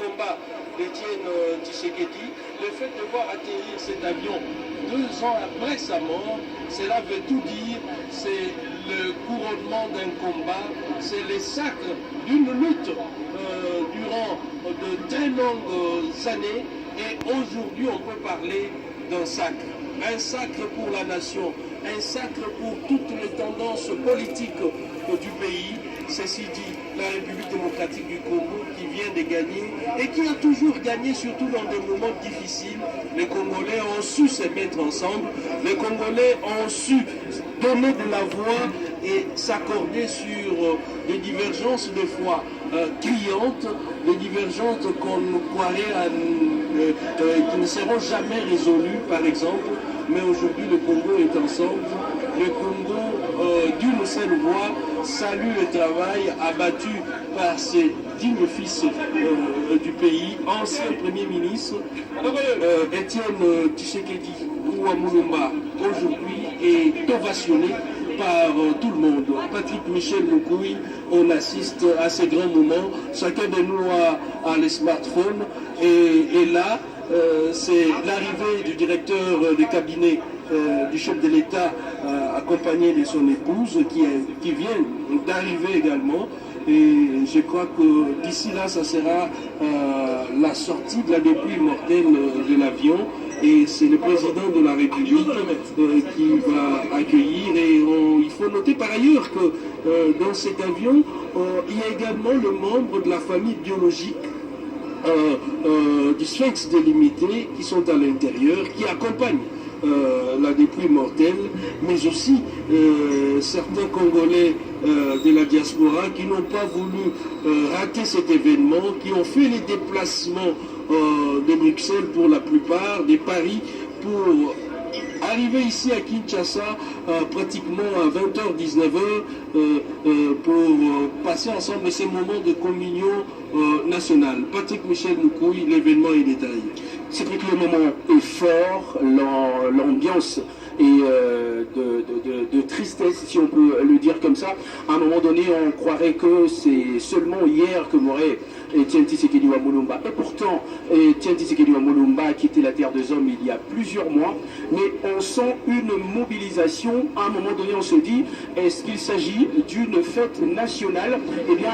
combat d'Étienne Tshisekedi, le fait de voir atterrir cet avion 2 ans après sa mort, cela veut tout dire, c'est le couronnement d'un combat, c'est les sacres d'une lutte durant de très longues années, et aujourd'hui on peut parler d'un sacre. Un sacre pour la nation, un sacre pour toutes les tendances politiques du pays. Ceci dit, la République démocratique du Congo qui vient de gagner et qui a toujours gagné, surtout dans des moments difficiles. Les Congolais ont su se mettre ensemble, les Congolais ont su donner de la voix et s'accorder sur des divergences de foi criantes, des divergences qu'on croirait qui ne seront jamais résolues, par exemple. Mais aujourd'hui, le Congo est ensemble. Le Congo, d'une seule voix, salue le travail abattu par ces dignes fils du pays, ancien Premier ministre, Étienne Tshisekedi Ouamulumba, aujourd'hui est ovationné par tout le monde. Patrick Michel Moukoui, on assiste à ces grands moments. Chacun de nous a les smartphones. Et là, c'est l'arrivée du directeur de cabinet du chef de l'État, accompagné de son épouse, qui vient d'arriver également. Et je crois que d'ici là, ça sera la sortie de la dépouille mortelle de l'avion. Et c'est le président de la République qui va accueillir. Et il faut noter par ailleurs que dans cet avion, il y a également le membre de la famille biologique du Sphinx délimité qui sont à l'intérieur, qui accompagnent la dépouille mortelle, mais aussi certains Congolais de la diaspora qui n'ont pas voulu rater cet événement, qui ont fait les déplacements de Bruxelles pour la plupart, de Paris, pour arriver ici à Kinshasa pratiquement à 20h, 19h pour passer ensemble ces moments de communion nationale. Patrick Michel Moukoui, l'événement est détaillé. C'est vrai que le moment est fort, l'ambiance est de tristesse, si on peut le dire comme ça. À un moment donné, on croirait que c'est seulement hier que mourait Étienne Tshisekedi Ouamulumba. Et pourtant, Étienne Tshisekedi Ouamulumba a quitté la terre des hommes il y a plusieurs mois, mais on sent une mobilisation. À un moment donné, on se dit, est-ce qu'il s'agit d'une fête nationale? Eh bien,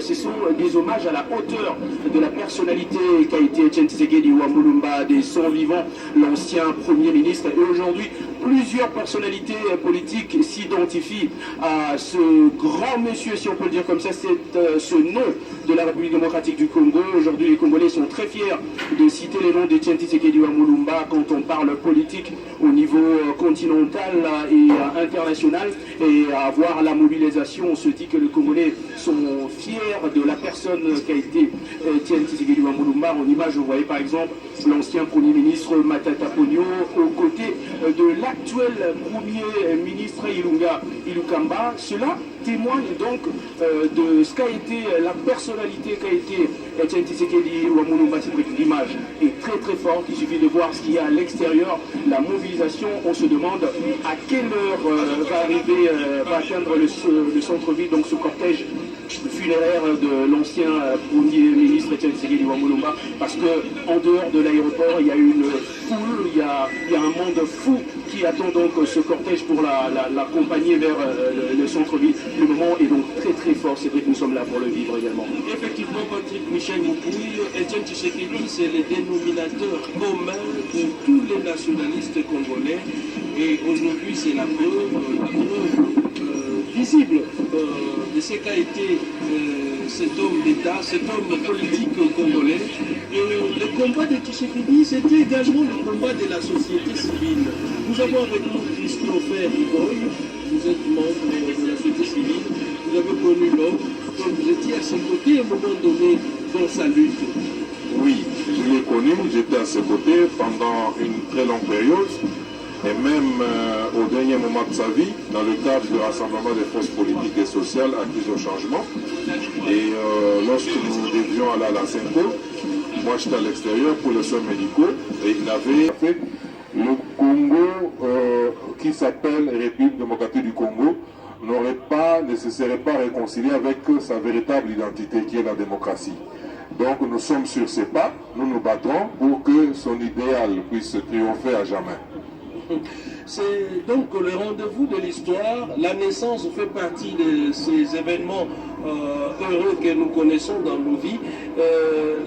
ce sont des hommages à la hauteur de la personnalité qu'a été Étienne Tshisekedi Ouamulumba, des son vivants, l'ancien Premier ministre. Et aujourd'hui, plusieurs personnalités politiques s'identifient à ce grand monsieur, si on peut le dire comme ça, c'est ce nom de la République démocratique du Congo. Aujourd'hui, les Congolais sont très fiers de citer les noms d'Étienne Tshisekedi Ouamulumba quand on parle politique au niveau continental et international. Et à voir la mobilisation, on se dit que les Congolais sont fiers de la personne qu'a été Étienne Tshisekedi Ouamulumba. En image, vous voyez par exemple l'ancien Premier ministre Matata Ponyo aux côtés de l'actuel Premier ministre Ilunga Ilukamba. Cela témoigne donc de ce qu'a été la personnalité qu'a été Étienne Tshisekedi Ouamulumba. C'est vrai que l'image est très très forte, il suffit de voir ce qu'il y a à l'extérieur, la mobilisation. On se demande à quelle heure va atteindre le centre-ville, donc ce cortège funéraire de l'ancien Premier ministre Étienne Tshisekedi Ouamulumba, parce qu'en dehors de l'aéroport, il y a une foule, il y a un monde fou qui attend donc ce cortège pour l'accompagner vers le centre-ville. Le moment est donc très très fort, c'est vrai que nous sommes là pour le vivre également. Effectivement, Patrick Michel Moukoui, Étienne Tshisekedi, c'est le dénominateur commun de tous les nationalistes congolais. Et aujourd'hui, c'est la preuve visible de ce qu'a été cet homme d'État, cet homme politique congolais. Et le combat de Tshisekedi, c'était également le combat de la société civile. Nous avons avec nous Christopher Iboy, vous êtes membre de la société civile, vous avez connu l'homme, donc vous étiez à ses côtés à un moment donné dans sa lutte. Oui, je l'ai connu, j'étais à ses côtés pendant une très longue période. Et même au dernier moment de sa vie, dans le cadre du rassemblement des forces politiques et sociales acquises au changement. Et lorsque nous devions aller à la Senko, moi j'étais à l'extérieur pour les soins médicaux, et il avait fait le Congo qui s'appelle République démocratique du Congo, ne se serait pas réconcilié avec sa véritable identité qui est la démocratie. Donc nous sommes sur ces pas, nous nous battrons pour que son idéal puisse triompher à jamais. C'est donc le rendez-vous de l'histoire. La naissance fait partie de ces événements heureux que nous connaissons dans nos vies.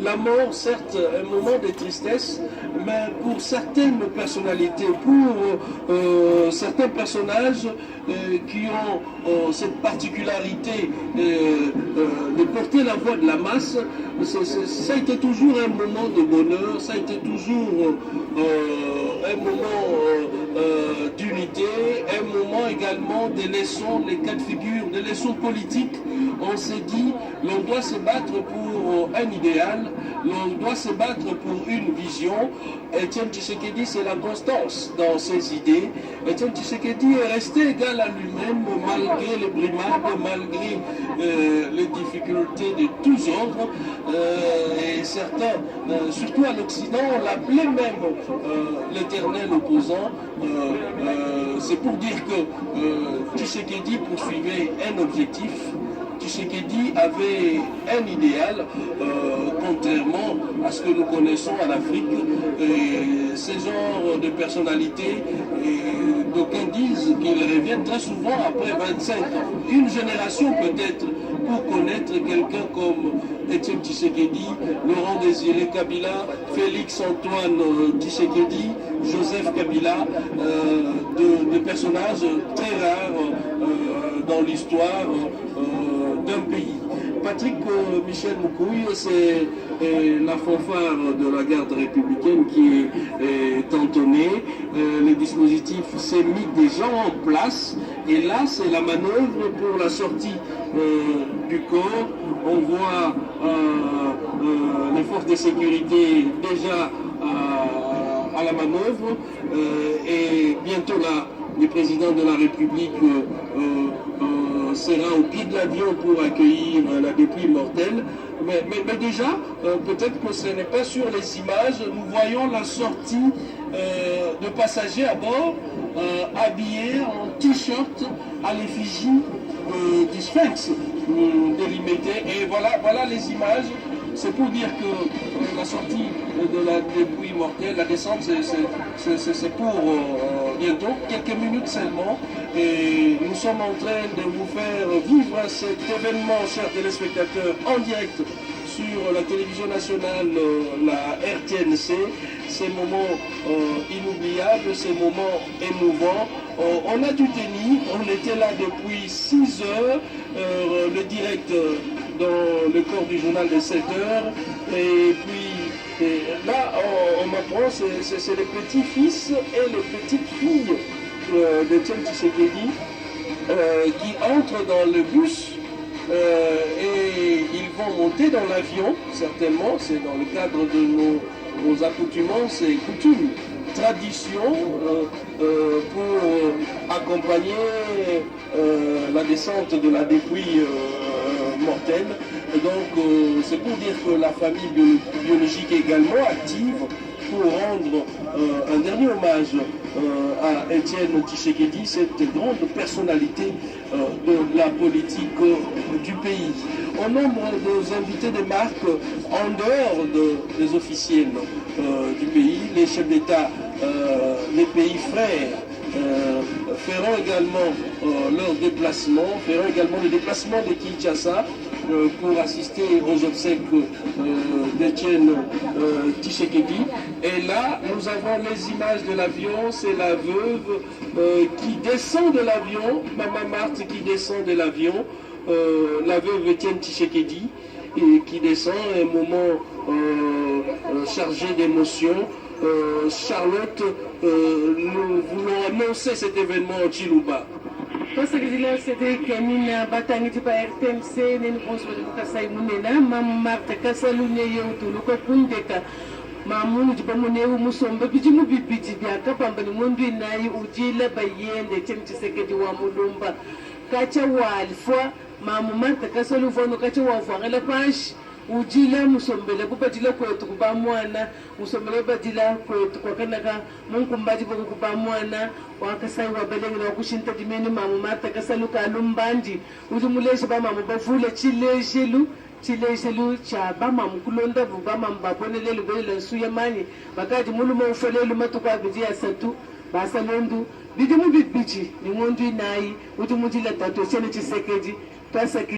La mort, certes, un moment de tristesse, mais pour certaines personnalités, pour certains personnages qui ont cette particularité de porter la voix de la masse, ça a été toujours un moment de bonheur, ça a été toujours un moment d'unité, un moment également des leçons, les cas de figure, des leçons politiques. On s'est dit, l'on doit se battre pour un idéal, l'on doit se battre pour une vision. Étienne Tshisekedi, c'est la constance dans ses idées. Étienne Tshisekedi est resté égal à lui-même malgré les brimades, malgré les difficultés de tous ordres. Et certains, surtout à l'Occident, l'appelaient même l'éternel opposant. C'est pour dire que Tshisekedi poursuivait un objectif. Tshisekedi avait un idéal, contrairement à ce que nous connaissons en Afrique. Ces genres de personnalités, d'aucuns disent qu'ils reviennent très souvent après 25 ans. Une génération peut-être pour connaître quelqu'un comme Étienne Tshisekedi, Laurent Désiré Kabila, Félix Antoine Tshisekedi, Joseph Kabila, de personnages très rares dans l'histoire d'un pays. Patrick Michel Moukouille, c'est la fanfare de la garde républicaine qui est entonnée. Le dispositif s'est mis déjà en place et là c'est la manœuvre pour la sortie du corps. On voit les forces de sécurité déjà à la manœuvre et bientôt là le président de la République sera au pied de l'avion pour accueillir la dépouille mortelle. Mais déjà, peut-être que ce n'est pas sur les images, nous voyons la sortie de passagers à bord, habillés en t-shirt à l'effigie du Sphinx délimité. Et voilà les images. C'est pour dire que la sortie de la dépouille mortelle, la descente, c'est pour bientôt, quelques minutes seulement. Et nous sommes en train de vous faire vivre cet événement, chers téléspectateurs, en direct sur la télévision nationale, la RTNC. Ces moments inoubliables, ces moments émouvants. On a dû tenir, on était là depuis 6 heures, le direct dans le corps du journal de 7 heures. Et puis là, on m'apprend, c'est les petits-fils et les petites-filles d'Étienne Tshisekedi qui entrent dans le bus et ils vont monter dans l'avion, certainement, c'est dans le cadre de nos accoutumances et coutumes, traditions pour accompagner la descente de la dépouille mortelle. Donc c'est pour dire que la famille biologique est également active pour rendre un dernier hommage à Étienne Tshisekedi, cette grande personnalité de la politique du pays. Au nombre des invités de marque, en dehors des officiels du pays, les chefs d'État, les pays frères, feront également leur déplacement, feront également le déplacement de Kinshasa pour assister aux obsèques d'Étienne Tshisekedi. Et là, nous avons les images de l'avion, c'est la veuve qui descend de l'avion, Maman Marthe qui descend de l'avion, la veuve Étienne Tshisekedi, qui descend, un moment chargé d'émotions. Charlotte, nous voulons annoncer cet événement au Chiluba. Tosekizila Cedric Nina Batangiti pa RTNC neni konsole Kasai Munena Mam Marta Kasalune Youtulu ko kundeka mamunu jipamune umusomba bijimu bibiji byaka pambani mundu inayi ujila bayende Etienne Tshisekedi wa mulumba kacha walfwa mamu Marta Kasalu vono kacha wafwangela pashi ujila musombele kubadila kwetu kuba mwana musombele badila kwetu kwa kanaka mungu mbaji boku kuba mwana wakasai wabalengela wakushinta dimeni mamu Martha Kasalu kalumbandi uli muleshe ba mamu bavule chileshelu cha ba mamu kulonda ba mamu babonelele bele suya mani bakati muluma ufolelu matukwa bidi asatu basalondu bidi mu bibichi ni ngondu inayi uti mutila tatu chene chisekedi twasaki